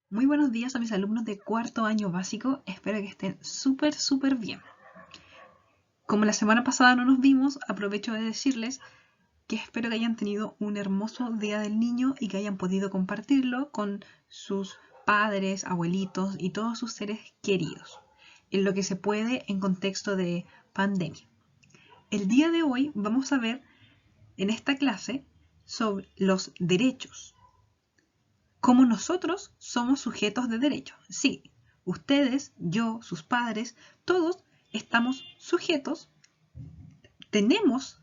Muy buenos días a mis alumnos de cuarto año básico. Espero que estén súper bien. Como la semana pasada no nos vimos, aprovecho de decirles que espero que hayan tenido un hermoso Día del Niño y que hayan podido compartirlo con sus padres, abuelitos y todos sus seres queridos, en lo que se puede en contexto de pandemia. El día de hoy vamos a ver en esta clase sobre los derechos. Como nosotros somos sujetos de derecho. Sí, ustedes, yo, sus padres, todos estamos sujetos, tenemos,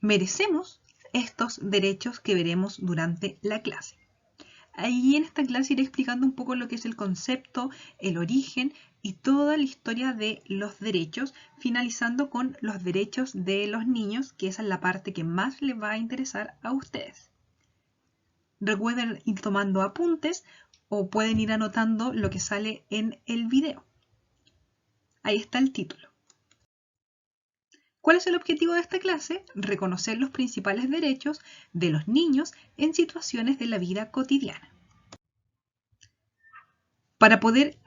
merecemos estos derechos que veremos durante la clase. Ahí en esta clase iré explicando un poco lo que es el concepto, el origen y toda la historia de los derechos, finalizando con los derechos de los niños, que esa es la parte que más les va a interesar a ustedes. Recuerden ir tomando apuntes o pueden ir anotando lo que sale en el video. Ahí está el título. ¿Cuál es el objetivo de esta clase? Reconocer los principales derechos de los niños en situaciones de la vida cotidiana. Para poder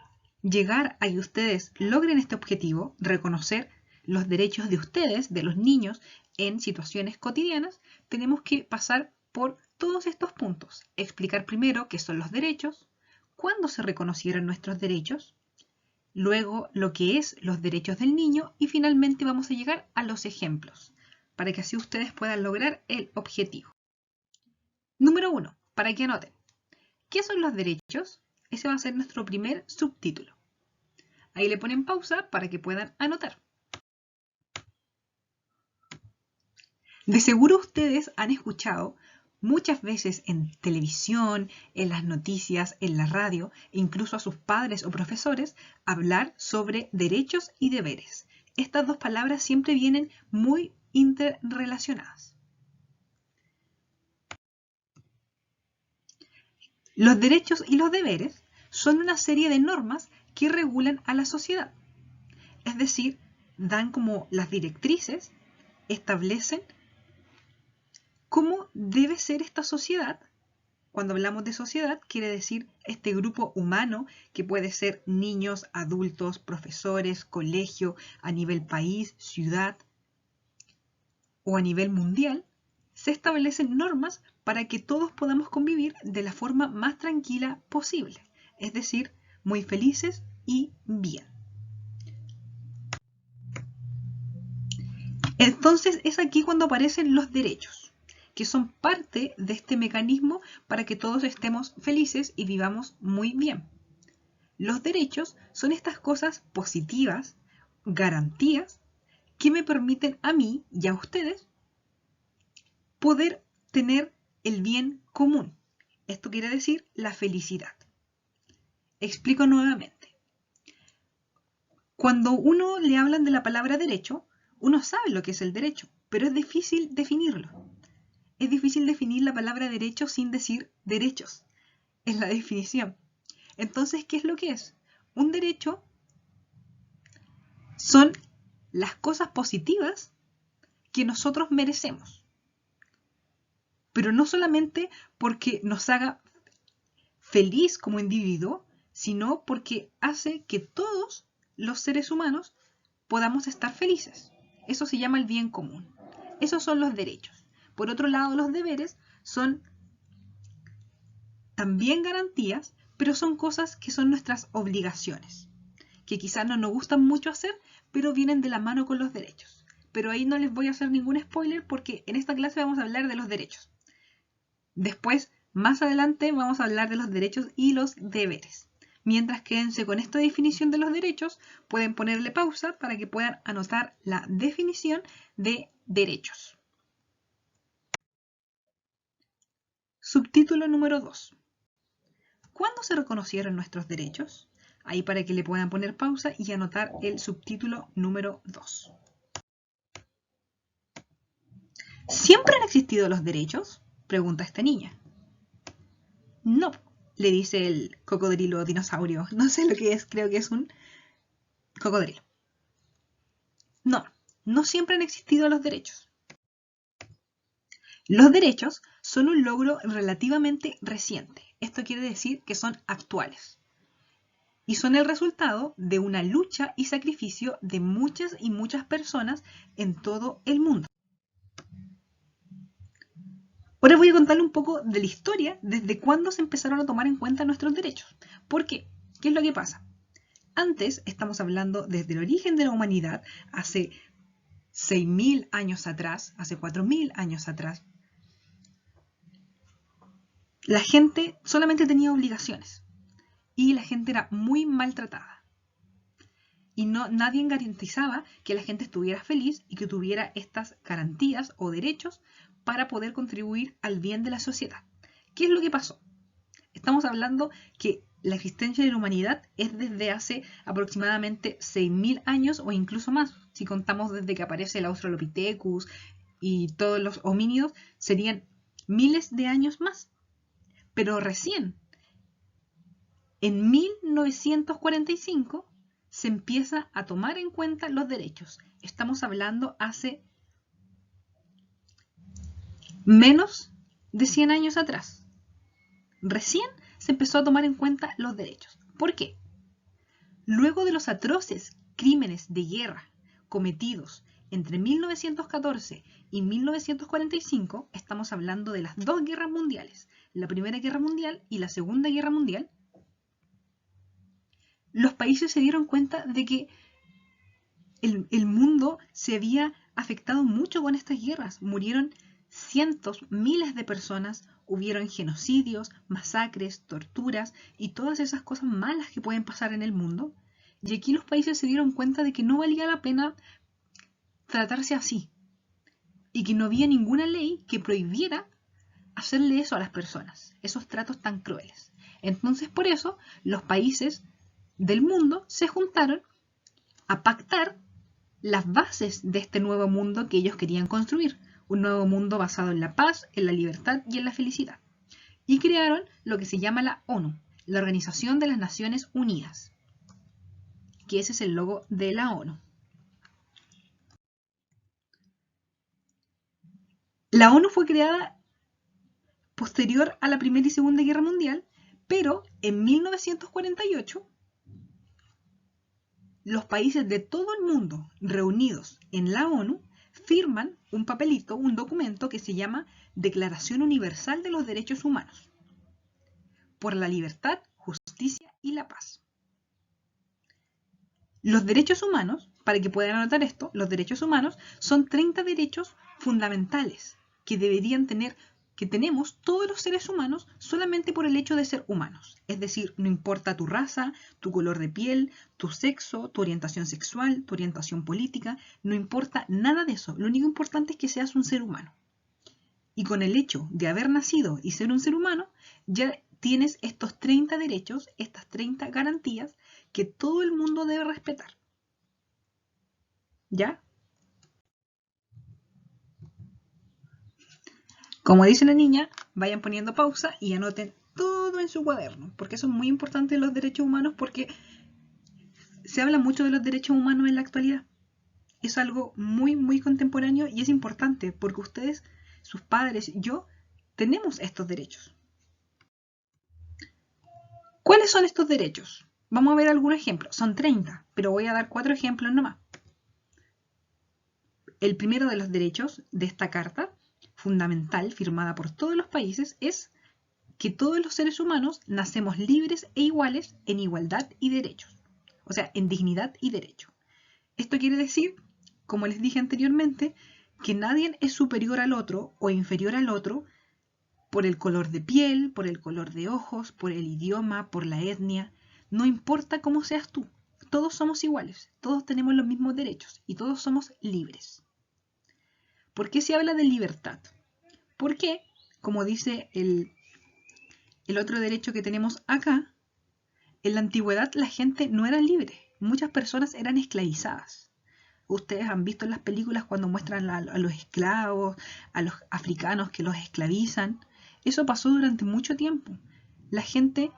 llegar a que ustedes logren este objetivo, reconocer los derechos de ustedes, de los niños, en situaciones cotidianas, tenemos que pasar por todos estos puntos. Explicar primero qué son los derechos, cuándo se reconocieron nuestros derechos, luego lo que es los derechos del niño y finalmente vamos a llegar a los ejemplos, para que así ustedes puedan lograr el objetivo. Número 1, para que anoten. ¿Qué son los derechos? Ese va a ser nuestro primer subtítulo. Ahí le ponen pausa para que puedan anotar. De seguro ustedes han escuchado muchas veces en televisión, en las noticias, en la radio, e incluso a sus padres o profesores, hablar sobre derechos y deberes. Estas dos palabras siempre vienen muy interrelacionadas. Los derechos y los deberes son una serie de normas que regulan a la sociedad. Es decir, dan como las directrices, establecen cómo debe ser esta sociedad. Cuando hablamos de sociedad, quiere decir este grupo humano que puede ser niños, adultos, profesores, colegio, a nivel país, ciudad o a nivel mundial, se establecen normas para que todos podamos convivir de la forma más tranquila posible, es decir, muy felices y bien. Entonces es aquí cuando aparecen los derechos, que son parte de este mecanismo para que todos estemos felices y vivamos muy bien. Los derechos son estas cosas positivas, garantías, que me permiten a mí y a ustedes poder tener el bien común. Esto quiere decir la felicidad. Explico nuevamente. Cuando uno le hablan de la palabra derecho, uno sabe lo que es el derecho, pero es difícil definirlo. Es difícil definir la palabra derecho sin decir derechos. Es la definición. Entonces, ¿qué es lo que es? Un derecho son las cosas positivas que nosotros merecemos. Pero no solamente porque nos haga feliz como individuo, sino porque hace que todos los seres humanos podamos estar felices. Eso se llama el bien común. Esos son los derechos. Por otro lado, los deberes son también garantías, pero son cosas que son nuestras obligaciones, que quizás no nos gustan mucho hacer, pero vienen de la mano con los derechos. Pero ahí no les voy a hacer ningún spoiler porque en esta clase vamos a hablar de los derechos. Después, más adelante, vamos a hablar de los derechos y los deberes. Mientras quédense con esta definición de los derechos, pueden ponerle pausa para que puedan anotar la definición de derechos. Subtítulo número 2. ¿Cuándo se reconocieron nuestros derechos? Ahí para que le puedan poner pausa y anotar el subtítulo número 2. ¿Siempre han existido los derechos? Pregunta esta niña. No, le dice el cocodrilo dinosaurio. No sé lo que es, creo que es un cocodrilo. No, no siempre han existido los derechos. Los derechos son un logro relativamente reciente. Esto quiere decir que son actuales. Y son el resultado de una lucha y sacrificio de muchas y muchas personas en todo el mundo. Ahora voy a contarle un poco de la historia desde cuándo se empezaron a tomar en cuenta nuestros derechos. ¿Por qué? ¿Qué es lo que pasa? Antes, estamos hablando desde el origen de la humanidad, hace 6.000 años atrás, hace 4.000 años atrás, la gente solamente tenía obligaciones y la gente era muy maltratada. Y nadie garantizaba que la gente estuviera feliz y que tuviera estas garantías o derechos para poder contribuir al bien de la sociedad. ¿Qué es lo que pasó? Estamos hablando que la existencia de la humanidad es desde hace aproximadamente 6.000 años o incluso más. Si contamos desde que aparece el Australopithecus y todos los homínidos, serían miles de años más. Pero recién, en 1945, se empieza a tomar en cuenta los derechos. Estamos hablando hace menos de 100 años atrás. Recién se empezó a tomar en cuenta los derechos. ¿Por qué? Luego de los atroces crímenes de guerra cometidos entre 1914 y 1945, estamos hablando de las dos guerras mundiales, la Primera Guerra Mundial y la Segunda Guerra Mundial, los países se dieron cuenta de que el mundo se había afectado mucho con estas guerras. Murieron cientos, miles de personas, hubieron genocidios, masacres, torturas y todas esas cosas malas que pueden pasar en el mundo. Y aquí los países se dieron cuenta de que no valía la pena tratarse así y que no había ninguna ley que prohibiera hacerle eso a las personas, esos tratos tan crueles. Entonces, por eso, los países del mundo se juntaron a pactar las bases de este nuevo mundo que ellos querían construir, un nuevo mundo basado en la paz, en la libertad y en la felicidad. Y crearon lo que se llama la ONU, la Organización de las Naciones Unidas, que ese es el logo de la ONU. La ONU fue creada posterior a la Primera y Segunda Guerra Mundial, pero en 1948 los países de todo el mundo reunidos en la ONU firman un papelito, un documento que se llama Declaración Universal de los Derechos Humanos, por la libertad, justicia y la paz. Los derechos humanos, para que puedan anotar esto, los derechos humanos son 30 derechos fundamentales que deberían tener, que tenemos todos los seres humanos solamente por el hecho de ser humanos. Es decir, no importa tu raza, tu color de piel, tu sexo, tu orientación sexual, tu orientación política, no importa nada de eso. Lo único importante es que seas un ser humano. Y con el hecho de haber nacido y ser un ser humano, ya tienes estos 30 derechos, estas 30 garantías que todo el mundo debe respetar. ¿Ya? Como dice la niña, vayan poniendo pausa y anoten todo en su cuaderno, porque eso es muy importante de los derechos humanos, porque se habla mucho de los derechos humanos en la actualidad. Es algo muy, muy contemporáneo y es importante, porque ustedes, sus padres, yo, tenemos estos derechos. ¿Cuáles son estos derechos? Vamos a ver algunos ejemplos. Son 30, pero voy a dar 4 ejemplos nomás. El primero de los derechos de esta carta fundamental firmada por todos los países es que todos los seres humanos nacemos libres e iguales en igualdad y derechos, o sea, en dignidad y derecho. Esto quiere decir, como les dije anteriormente, que nadie es superior al otro o inferior al otro por el color de piel, por el color de ojos, por el idioma, por la etnia. No importa cómo seas tú, todos somos iguales, todos tenemos los mismos derechos y todos somos libres. ¿Por qué se habla de libertad? Porque, como dice el otro derecho que tenemos acá, en la antigüedad la gente no era libre. Muchas personas eran esclavizadas. Ustedes han visto en las películas cuando muestran a los esclavos, a los africanos que los esclavizan. Eso pasó durante mucho tiempo. La gente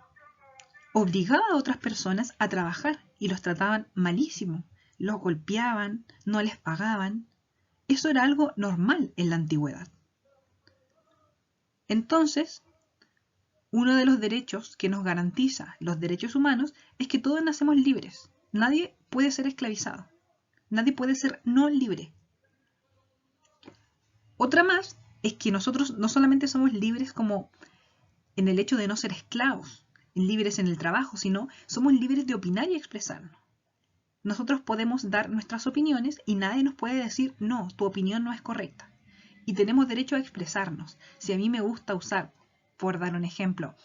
obligaba a otras personas a trabajar y los trataban malísimo. Los golpeaban, no les pagaban. Eso era algo normal en la antigüedad. Entonces, uno de los derechos que nos garantiza los derechos humanos es que todos nacemos libres. Nadie puede ser esclavizado. Nadie puede ser no libre. Otra más es que nosotros no solamente somos libres como en el hecho de no ser esclavos, libres en el trabajo, sino somos libres de opinar y expresarnos. Nosotros podemos dar nuestras opiniones y nadie nos puede decir, no, tu opinión no es correcta. Y tenemos derecho a expresarnos. Si a mí me gusta usar, por dar un ejemplo,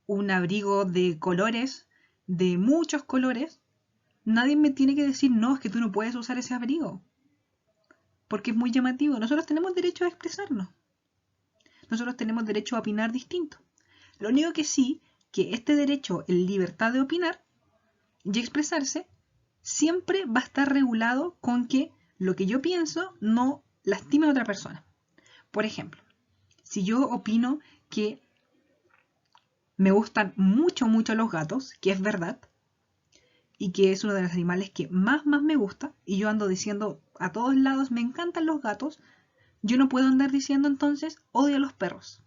un abrigo de colores, de muchos colores, nadie me tiene que decir, no, es que tú no puedes usar ese abrigo, porque es muy llamativo. Nosotros tenemos derecho a expresarnos. Nosotros tenemos derecho a opinar distinto. Lo único que sí, que este derecho, en libertad de opinar y expresarse, siempre va a estar regulado con que lo que yo pienso no lastime a otra persona. Por ejemplo, si yo opino que me gustan mucho los gatos, que es verdad, y que es uno de los animales que más me gusta, y yo ando diciendo a todos lados me encantan los gatos, yo no puedo andar diciendo entonces odio a los perros,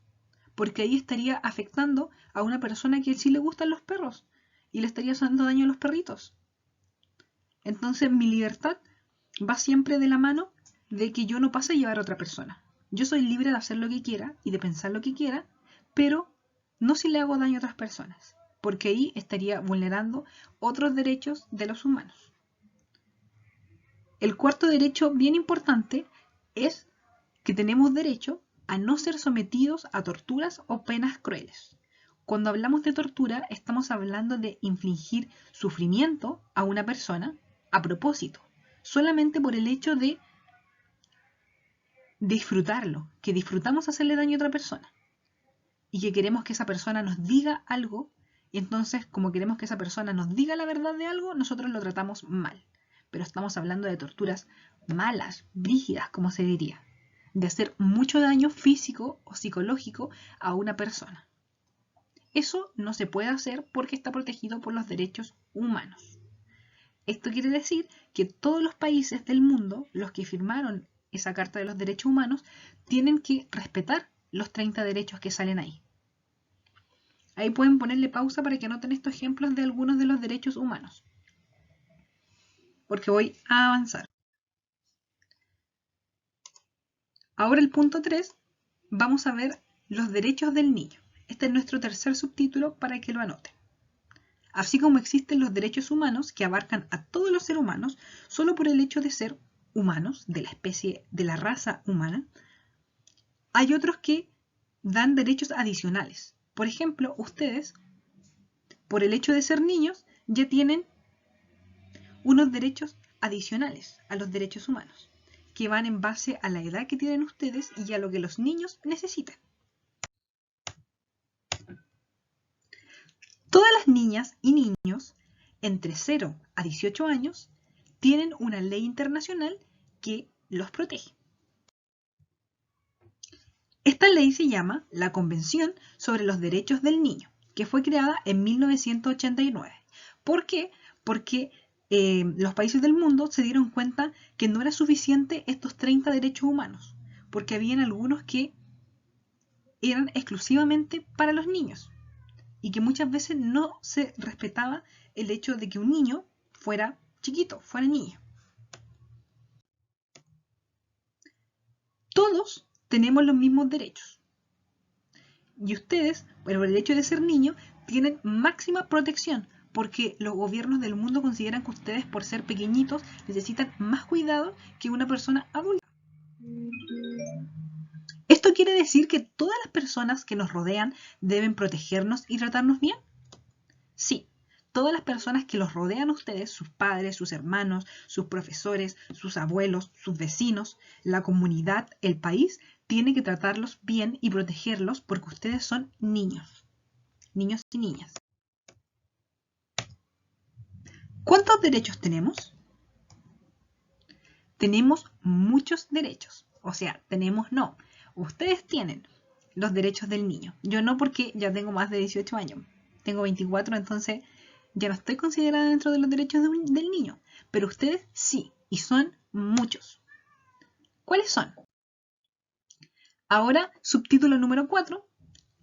porque ahí estaría afectando a una persona que sí le gustan los perros y le estaría haciendo daño a los perritos. Entonces mi libertad va siempre de la mano de que yo no pase a llevar a otra persona. Yo soy libre de hacer lo que quiera y de pensar lo que quiera, pero no si le hago daño a otras personas, porque ahí estaría vulnerando otros derechos de los humanos. El cuarto derecho bien importante es que tenemos derecho a no ser sometidos a torturas o penas crueles. Cuando hablamos de tortura, estamos hablando de infligir sufrimiento a una persona a propósito, solamente por el hecho de disfrutarlo, que disfrutamos hacerle daño a otra persona y que queremos que esa persona nos diga algo, y entonces como queremos que esa persona nos diga la verdad de algo, nosotros lo tratamos mal. Pero estamos hablando de torturas malas, brígidas, como se diría, de hacer mucho daño físico o psicológico a una persona. Eso no se puede hacer porque está protegido por los derechos humanos. Esto quiere decir que todos los países del mundo, los que firmaron esa Carta de los Derechos Humanos, tienen que respetar los 30 derechos que salen ahí. Ahí pueden ponerle pausa para que anoten estos ejemplos de algunos de los derechos humanos, porque voy a avanzar. Ahora el punto 3, vamos a ver los derechos del niño. Este es nuestro tercer subtítulo para que lo anoten. Así como existen los derechos humanos que abarcan a todos los seres humanos solo por el hecho de ser humanos, de la especie, de la raza humana, hay otros que dan derechos adicionales. Por ejemplo, ustedes, por el hecho de ser niños, ya tienen unos derechos adicionales a los derechos humanos, que van en base a la edad que tienen ustedes y a lo que los niños necesitan. Todas las niñas y niños entre 0 a 18 años tienen una ley internacional que los protege. Esta ley se llama la Convención sobre los Derechos del Niño, que fue creada en 1989. ¿Por qué? Porque los países del mundo se dieron cuenta que no era suficiente estos 30 derechos humanos, porque habían algunos que eran exclusivamente para los niños y que muchas veces no se respetaba el hecho de que un niño fuera chiquito, fuera niño. Todos tenemos los mismos derechos. Y ustedes, por el hecho de ser niños, tienen máxima protección, porque los gobiernos del mundo consideran que ustedes, por ser pequeñitos, necesitan más cuidado que una persona adulta. ¿Esto quiere decir que todas las personas que nos rodean deben protegernos y tratarnos bien? Sí, todas las personas que los rodean a ustedes, sus padres, sus hermanos, sus profesores, sus abuelos, sus vecinos, la comunidad, el país, tiene que tratarlos bien y protegerlos porque ustedes son niños, niños y niñas. ¿Cuántos derechos tenemos? Tenemos muchos derechos, o sea, no. Ustedes tienen los derechos del niño. Yo no, porque ya tengo más de 18 años. Tengo 24, entonces ya no estoy considerada dentro de los derechos del niño. Pero ustedes sí, y son muchos. ¿Cuáles son? Ahora, subtítulo número 4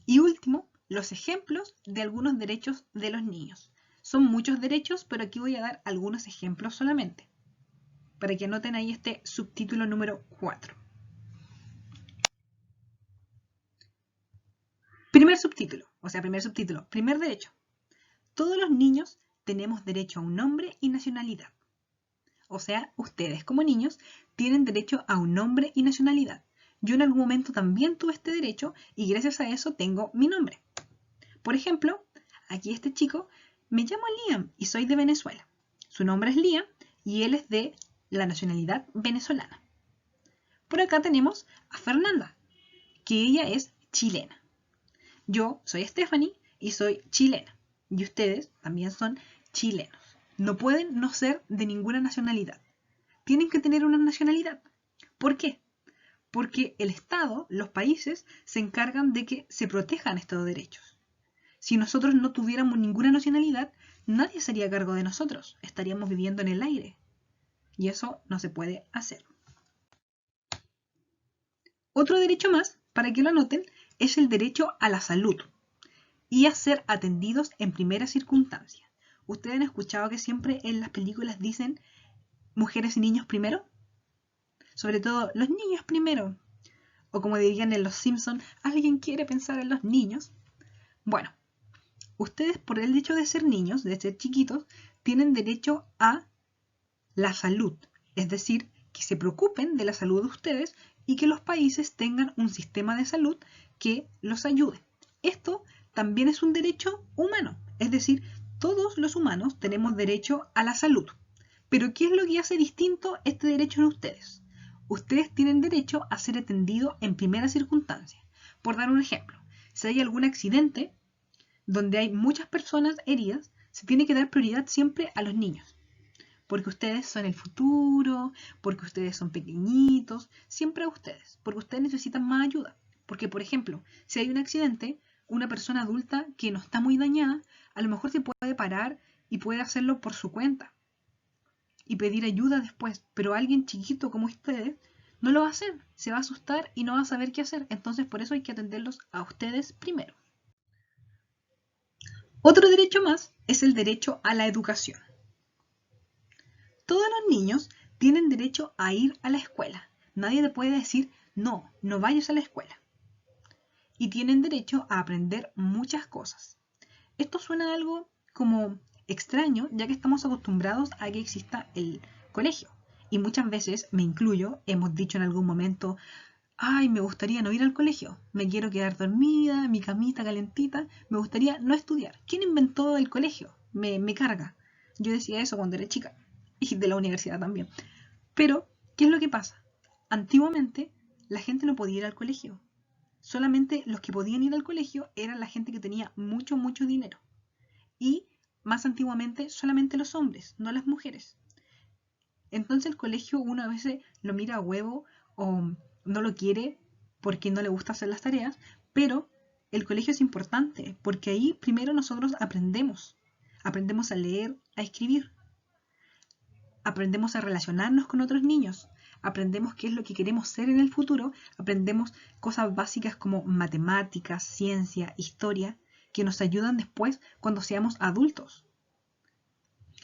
y último, los ejemplos de algunos derechos de los niños. Son muchos derechos, pero aquí voy a dar algunos ejemplos solamente, para que anoten ahí este subtítulo número 4. Primer subtítulo, primer derecho. Todos los niños tenemos derecho a un nombre y nacionalidad. O sea, ustedes como niños tienen derecho a un nombre y nacionalidad. Yo en algún momento también tuve este derecho y gracias a eso tengo mi nombre. Por ejemplo, aquí este chico, me llamo Liam y soy de Venezuela. Su nombre es Liam y él es de la nacionalidad venezolana. Por acá tenemos a Fernanda, que ella es chilena. Yo soy Stephanie y soy chilena. Y ustedes también son chilenos. No pueden no ser de ninguna nacionalidad. Tienen que tener una nacionalidad. ¿Por qué? Porque el Estado, los países, se encargan de que se protejan estos derechos. Si nosotros no tuviéramos ninguna nacionalidad, nadie se haría cargo de nosotros. Estaríamos viviendo en el aire. Y eso no se puede hacer. Otro derecho más, para que lo anoten, es el derecho a la salud y a ser atendidos en primera circunstancia. ¿Ustedes han escuchado que siempre en las películas dicen mujeres y niños primero? Sobre todo, los niños primero. O como dirían en Los Simpsons, ¿alguien quiere pensar en los niños? Bueno, ustedes por el hecho de ser niños, de ser chiquitos, tienen derecho a la salud. Es decir, que se preocupen de la salud de ustedes y que los países tengan un sistema de salud que los ayude. Esto también es un derecho humano. Es decir, todos los humanos tenemos derecho a la salud. Pero ¿qué es lo que hace distinto este derecho en ustedes? Ustedes tienen derecho a ser atendidos en primera circunstancia. Por dar un ejemplo, si hay algún accidente donde hay muchas personas heridas, se tiene que dar prioridad siempre a los niños. Porque ustedes son el futuro, porque ustedes son pequeñitos, siempre a ustedes, porque ustedes necesitan más ayuda. Porque, por ejemplo, si hay un accidente, una persona adulta que no está muy dañada, a lo mejor se puede parar y puede hacerlo por su cuenta y pedir ayuda después, pero alguien chiquito como ustedes no lo va a hacer, se va a asustar y no va a saber qué hacer, entonces por eso hay que atenderlos a ustedes primero. Otro derecho más es el derecho a la educación. Todos los niños tienen derecho a ir a la escuela. Nadie te puede decir, no, no vayas a la escuela. Y tienen derecho a aprender muchas cosas. Esto suena algo como extraño, ya que estamos acostumbrados a que exista el colegio. Y muchas veces, me incluyo, hemos dicho en algún momento, ay, me gustaría no ir al colegio, me quiero quedar dormida, en mi camita calentita, me gustaría no estudiar. ¿Quién inventó el colegio? Me carga. Yo decía eso cuando era chica. Y de la universidad también. Pero, ¿qué es lo que pasa? Antiguamente, la gente no podía ir al colegio. Solamente los que podían ir al colegio eran la gente que tenía mucho, mucho dinero. Y, más antiguamente, solamente los hombres, no las mujeres. Entonces el colegio uno a veces lo mira a huevo o no lo quiere porque no le gusta hacer las tareas, pero el colegio es importante porque ahí primero nosotros aprendemos. Aprendemos a leer, a escribir. Aprendemos a relacionarnos con otros niños, aprendemos qué es lo que queremos ser en el futuro, aprendemos cosas básicas como matemáticas, ciencia, historia, que nos ayudan después cuando seamos adultos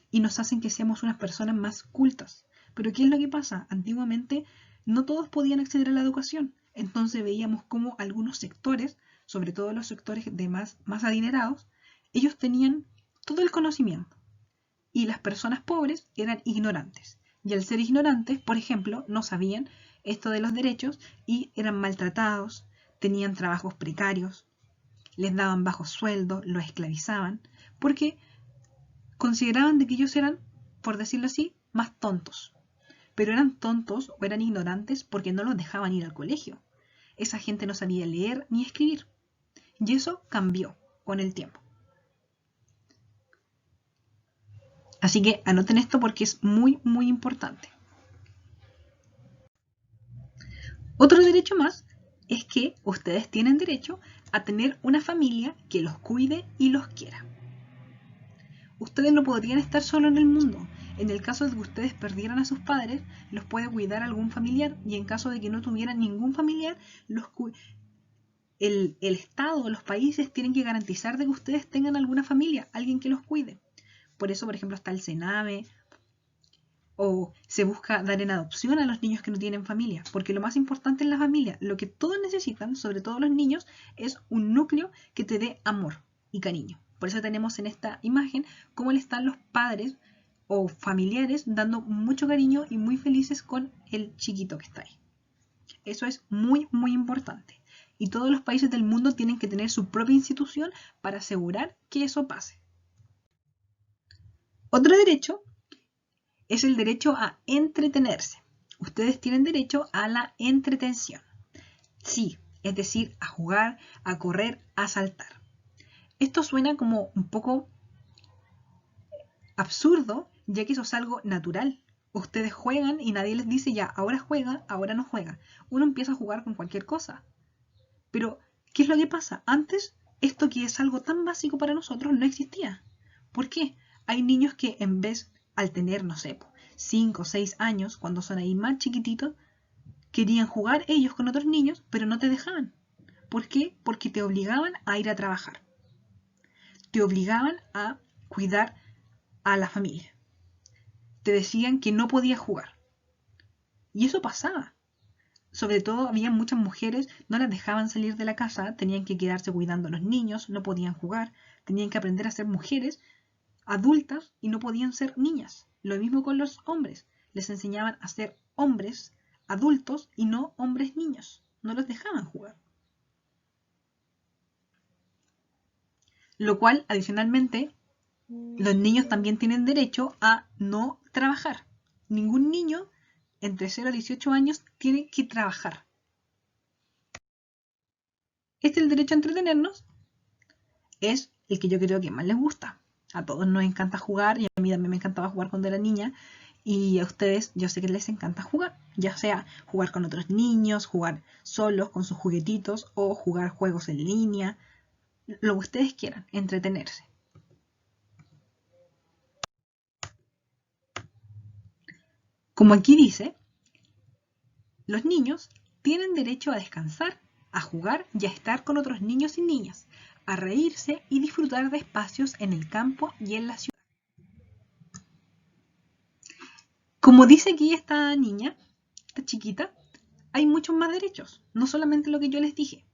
y nos hacen que seamos unas personas más cultas. Pero ¿qué es lo que pasa? Antiguamente no todos podían acceder a la educación, entonces veíamos como algunos sectores, sobre todo los sectores de más adinerados, ellos tenían todo el conocimiento. Y las personas pobres eran ignorantes. Y al ser ignorantes, por ejemplo, no sabían esto de los derechos y eran maltratados, tenían trabajos precarios, les daban bajos sueldos, los esclavizaban, porque consideraban de que ellos eran, por decirlo así, más tontos. Pero eran tontos o eran ignorantes porque no los dejaban ir al colegio. Esa gente no sabía leer ni escribir. Y eso cambió con el tiempo. Así que anoten esto porque es muy, muy importante. Otro derecho más es que ustedes tienen derecho a tener una familia que los cuide y los quiera. Ustedes no podrían estar solos en el mundo En el caso de que ustedes perdieran a sus padres, los puede cuidar algún familiar, y en caso de que no tuvieran ningún familiar, el Estado o los países tienen que garantizar de que ustedes tengan alguna familia, alguien que los cuide. Por eso, por ejemplo, está el Sename, o se busca dar en adopción a los niños que no tienen familia, porque lo más importante en la familia, lo que todos necesitan, sobre todo los niños, es un núcleo que te dé amor y cariño. Por eso tenemos en esta imagen cómo le están los padres o familiares dando mucho cariño y muy felices con el chiquito que está ahí. Eso es muy, muy importante. Y todos los países del mundo tienen que tener su propia institución para asegurar que eso pase. Otro derecho es el derecho a entretenerse. Ustedes tienen derecho a la entretención. Sí, es decir, a jugar, a correr, a saltar. Esto suena como un poco absurdo, ya que eso es algo natural. Ustedes juegan y nadie les dice ya, ahora juega, ahora no juega. Uno empieza a jugar con cualquier cosa. Pero, ¿qué es lo que pasa? Antes, esto que es algo tan básico para nosotros no existía. ¿Por qué? Hay niños que en vez, al tener, no sé, 5 o 6 años, cuando son ahí más chiquititos, querían jugar ellos con otros niños, pero no te dejaban. ¿Por qué? Porque te obligaban a ir a trabajar. Te obligaban a cuidar a la familia. Te decían que no podías jugar. Y eso pasaba. Sobre todo había muchas mujeres, no las dejaban salir de la casa, tenían que quedarse cuidando a los niños, no podían jugar, tenían que aprender a ser mujeres adultas y no podían ser niñas. Lo mismo con los hombres, les enseñaban a ser hombres adultos y no hombres niños, no los dejaban jugar. Lo cual, adicionalmente, los niños también tienen derecho a no trabajar. Ningún niño entre 0 a 18 años tiene que trabajar. El derecho a entretenernos es el que yo creo que más les gusta. A todos nos encanta jugar y a mí también me encantaba jugar cuando era niña. Y a ustedes yo sé que les encanta jugar, ya sea jugar con otros niños, jugar solos con sus juguetitos o jugar juegos en línea, lo que ustedes quieran, entretenerse. Como aquí dice, los niños tienen derecho a descansar, a jugar y a estar con otros niños y niñas, a reírse y disfrutar de espacios en el campo y en la ciudad. Como dice aquí esta niña, esta chiquita, hay muchos más derechos, no solamente lo que yo les dije,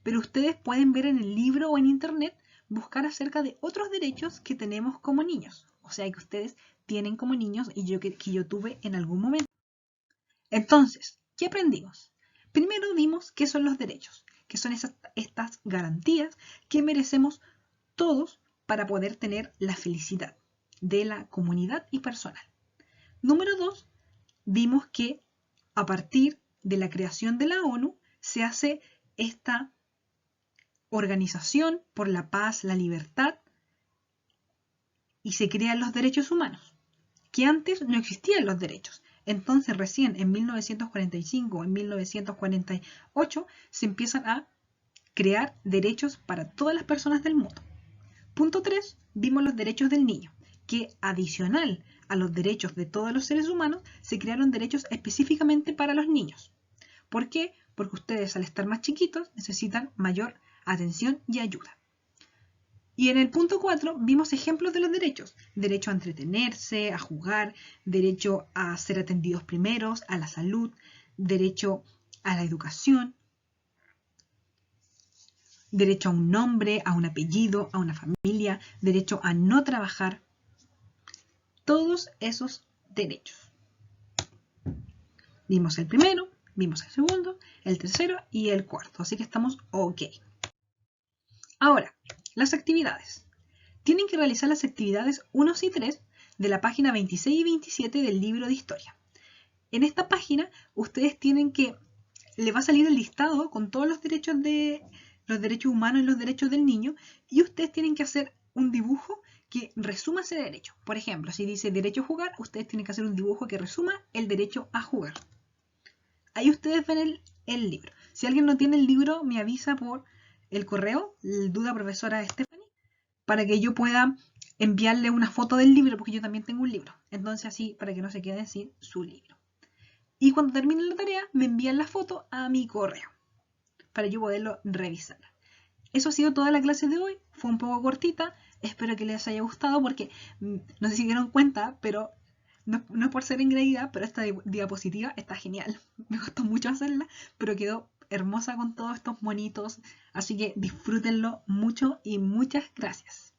pero ustedes pueden ver en el libro o en internet, buscar acerca de otros derechos que tenemos como niños, o sea que ustedes tienen como niños y que yo tuve en algún momento. Entonces, ¿qué aprendimos? Primero vimos qué son los derechos, que son estas garantías que merecemos todos para poder tener la felicidad de la comunidad y personal. Número 2, vimos que a partir de la creación de la ONU se hace esta organización por la paz, la libertad, y se crean los derechos humanos, que antes no existían los derechos. Entonces recién en 1945 o en 1948 se empiezan a crear derechos para todas las personas del mundo. Punto 3, vimos los derechos del niño, que adicional a los derechos de todos los seres humanos, se crearon derechos específicamente para los niños. ¿Por qué? Porque ustedes al estar más chiquitos necesitan mayor atención y ayuda. Y en el punto 4 vimos ejemplos de los derechos. Derecho a entretenerse, a jugar, derecho a ser atendidos primeros, a la salud, derecho a la educación, derecho a un nombre, a un apellido, a una familia, derecho a no trabajar. Todos esos derechos. Vimos el primero, vimos el segundo, el tercero y el cuarto. Así que estamos ok. Ahora, las actividades. Tienen que realizar las actividades 1 y 3 de la página 26 y 27 del libro de historia. En esta página, ustedes tienen que, le va a salir el listado con todos los derechos humanos y los derechos del niño, y ustedes tienen que hacer un dibujo que resuma ese derecho. Por ejemplo, si dice derecho a jugar, ustedes tienen que hacer un dibujo que resuma el derecho a jugar. Ahí ustedes ven el libro. Si alguien no tiene el libro, me avisa por el correo, duda profesora Stephanie, para que yo pueda enviarle una foto del libro, porque yo también tengo un libro. Entonces así, para que no se queden sin su libro. Y cuando terminen la tarea, me envían la foto a mi correo, para yo poderlo revisar. Eso ha sido toda la clase de hoy. Fue un poco cortita. Espero que les haya gustado porque no sé si dieron cuenta, pero no es por ser engreída, pero esta diapositiva está genial. Me costó mucho hacerla, pero quedó hermosa con todos estos monitos. Así que disfrútenlo mucho y muchas gracias.